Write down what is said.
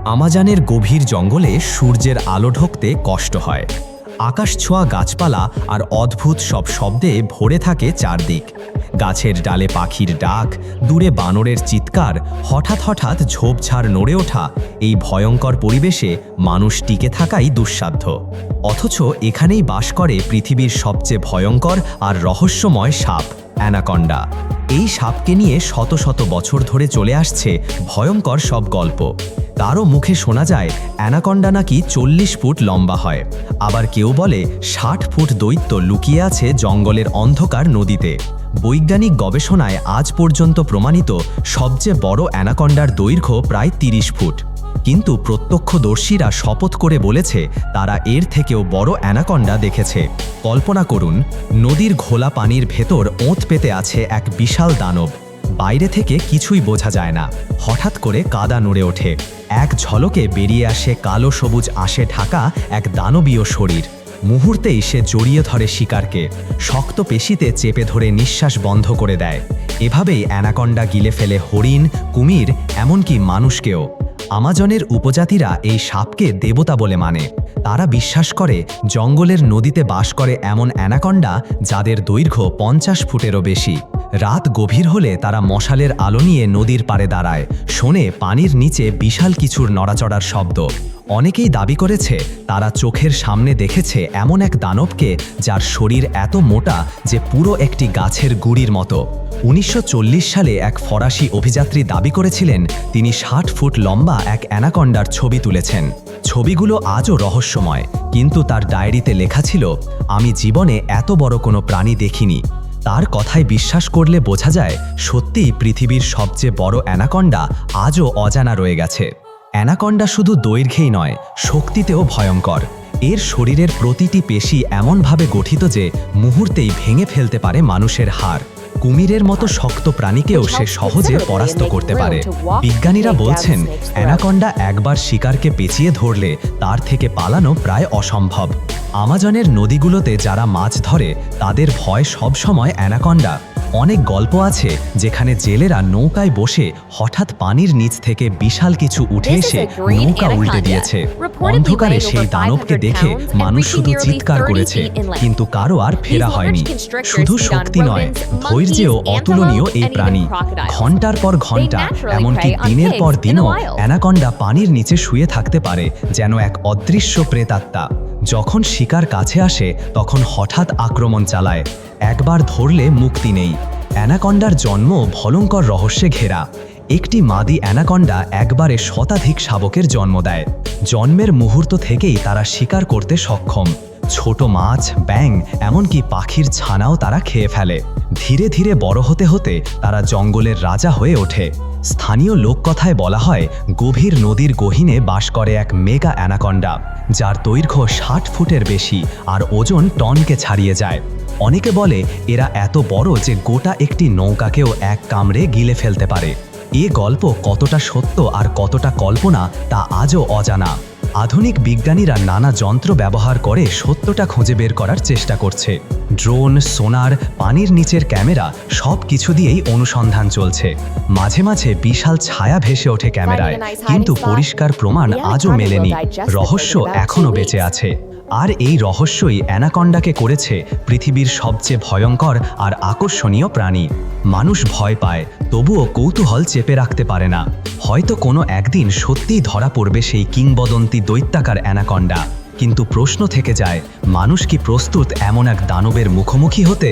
আমাজনের গভীর জঙ্গলে সূর্যের আলো ঢুকতে কষ্ট হয়। আকাশ ছোঁয়া গাছপালা আর অদ্ভুত সব শব্দে ভরে থাকে চারদিক। গাছের ডালে পাখির ডাক, দূরে বানরের চিৎকার, হঠাৎ হঠাৎ ঝোপঝাড় নড়ে ওঠা, এই ভয়ঙ্কর পরিবেশে মানুষ টিকে থাকাই দুঃসাধ্য। অথচ এখানেই বাস করে পৃথিবীর সবচেয়ে ভয়ঙ্কর আর রহস্যময় সাপ, অ্যানাকন্ডা। এই সাপকে নিয়ে শত শত বছর ধরে চলে আসছে ভয়ঙ্কর সব গল্প। তারও মুখে শোনা যায় অ্যানাকন্ডা নাকি 40 ফুট লম্বা হয়। আবার কেউ বলে 60 ফুট দৈত্য লুকিয়ে আছে জঙ্গলের অন্ধকার নদীতে। বৈজ্ঞানিক গবেষণায় আজ পর্যন্ত প্রমাণিত সবচেয়ে বড় অ্যানাকন্ডার দৈর্ঘ্য প্রায় 30 ফুট। কিন্তু প্রত্যক্ষদর্শীরা শপথ করে বলেছে তারা এর থেকেও বড় অ্যানাকন্ডা দেখেছে। কল্পনা করুন, নদীর ঘোলা পানির ভেতর ওঁত পেতে আছে এক বিশাল দানব। বাইরে থেকে কিছুই বোঝা যায় না, হঠাৎ করে কাদা নড়ে ওঠে। এক ঝলকে বেরিয়ে আসে কালো সবুজ আঁশে ঢাকা এক দানবীয় শরীর। মুহূর্তেই সে জড়িয়ে ধরে শিকারকে, শক্ত পেশিতে চেপে ধরে নিঃশ্বাস বন্ধ করে দেয়। এভাবেই অ্যানাকন্ডা গিলে ফেলে হরিণ, কুমির, এমনকি মানুষকেও। আমাজনের উপজাতিরা এই সাপকে দেবতা বলে মানে। তারা বিশ্বাস করে জঙ্গলের নদীতে বাস করে এমন অ্যানাকন্ডা যাদের দৈর্ঘ্য 50 ফুটেরও বেশি। রাত গভীর হলে তারা মশালের আলো নিয়ে নদীর পাড়ে দাঁড়ায়, শোনে পানির নিচে বিশাল কিছুর নড়াচড়ার শব্দ। অনেকেই দাবি করেছে তারা চোখের সামনে দেখেছে এমন এক দানবকে যার শরীর এত মোটা যে পুরো একটি গাছের গুঁড়ির মতো। 1940 সালে এক ফরাসি অভিযাত্রী দাবি করেছিলেন তিনি 60 ফুট লম্বা এক অ্যানাকন্ডার ছবি তুলেছেন। ছবিগুলো আজও রহস্যময়, কিন্তু তার ডায়েরিতে লেখা ছিল, আমি জীবনে এত বড় কোনো প্রাণী দেখিনি। তার কথায় বিশ্বাস করলে বোঝা যায় সত্যিই পৃথিবীর সবচেয়ে বড় অ্যানাকন্ডা আজও অজানা রয়ে গেছে। অ্যানাকন্ডা শুধু দৈর্ঘ্যেই নয়, শক্তিতেও ভয়ঙ্কর। এর শরীরের প্রতিটি পেশি এমনভাবে গঠিত যে মুহূর্তেই ভেঙে ফেলতে পারে মানুষের হাড়। কুমিরের মতো শক্ত প্রাণীকেও সে সহজে পরাস্ত করতে পারে। বিজ্ঞানীরা বলছেন অ্যানাকন্ডা একবার শিকারকে পেঁচিয়ে ধরলে তার থেকে পালানো প্রায় অসম্ভব। আমাজনের নদীগুলোতে যারা মাছ ধরে তাদের ভয় সবসময় অ্যানাকন্ডা। অনেক গল্প আছে যেখানে জেলেরা নৌকায় বসে হঠাৎ পানির নিচ থেকে বিশাল কিছু উঠে এসে নৌকা উল্টে দিয়েছে। অন্ধকারে সেই দানবকে দেখে মানুষ শুধু চিৎকার করেছে, কিন্তু কারো আর ফেরা হয়নি। শুধু শক্তি নয়, ধৈর্যেও অতুলনীয় এই প্রাণী। ঘন্টার পর ঘন্টা, এমনকি দিনের পর দিনও অ্যানাকন্ডা পানির নিচে শুয়ে থাকতে পারে, যেন এক অদৃশ্য প্রেতাত্মা। যখন শিকার কাছে আসে তখন হঠাৎ আক্রমণ চালায়। একবার ধরলে মুক্তি নেই। অ্যানাকন্ডার জন্ম ভয়ঙ্কর রহস্যে ঘেরা। একটি মাদি অ্যানাকন্ডা একবারে শতাধিক শাবকের জন্ম দেয়। জন্মের মুহূর্ত থেকেই তারা শিকার করতে সক্ষম। ছোট মাছ, ব্যাঙ, এমনকি পাখির ছানাও তারা খেয়ে ফেলে। ধীরে ধীরে বড় হতে হতে তারা জঙ্গলের রাজা হয়ে ওঠে। স্থানীয় লোককথায় বলা হয় গভীর নদীর গহীনে বাস করে এক মেগা অ্যানাকন্ডা, যার দৈর্ঘ্য 60 ফুটের বেশি আর ওজন টনকে ছাড়িয়ে যায়। অনেকে বলে এরা এত বড় যে গোটা একটি নৌকাকেও এক কামড়ে গিলে ফেলতে পারে। এ গল্প কতটা সত্য আর কতটা কল্পনা তা আজও অজানা। আধুনিক বিজ্ঞানীরা নানা যন্ত্র ব্যবহার করে সত্যটা খুঁজে বের করার চেষ্টা করছে। ড্রোন, সোনার, পানির নিচের ক্যামেরা, সব কিছু দিয়েই অনুসন্ধান চলছে। মাঝে মাঝে বিশাল ছায়া ভেসে ওঠে ক্যামেরায়, কিন্তু পরিষ্কার প্রমাণ আজও মেলেনি। রহস্য এখনও বেঁচে আছে। আর এই রহস্যই অ্যানাকন্ডাকে করেছে পৃথিবীর সবচেয়ে ভয়ঙ্কর আর আকর্ষণীয় প্রাণী। মানুষ ভয় পায়, তবুও কৌতূহল চেপে রাখতে পারে না। হয়তো কোনো একদিন সত্যিই ধরা পড়বে সেই কিংবদন্তি দৈত্যাকার অ্যানাকন্ডা। কিন্তু প্রশ্ন থেকে যায়, মানুষ কি প্রস্তুত এমন এক দানবের মুখোমুখি হতে?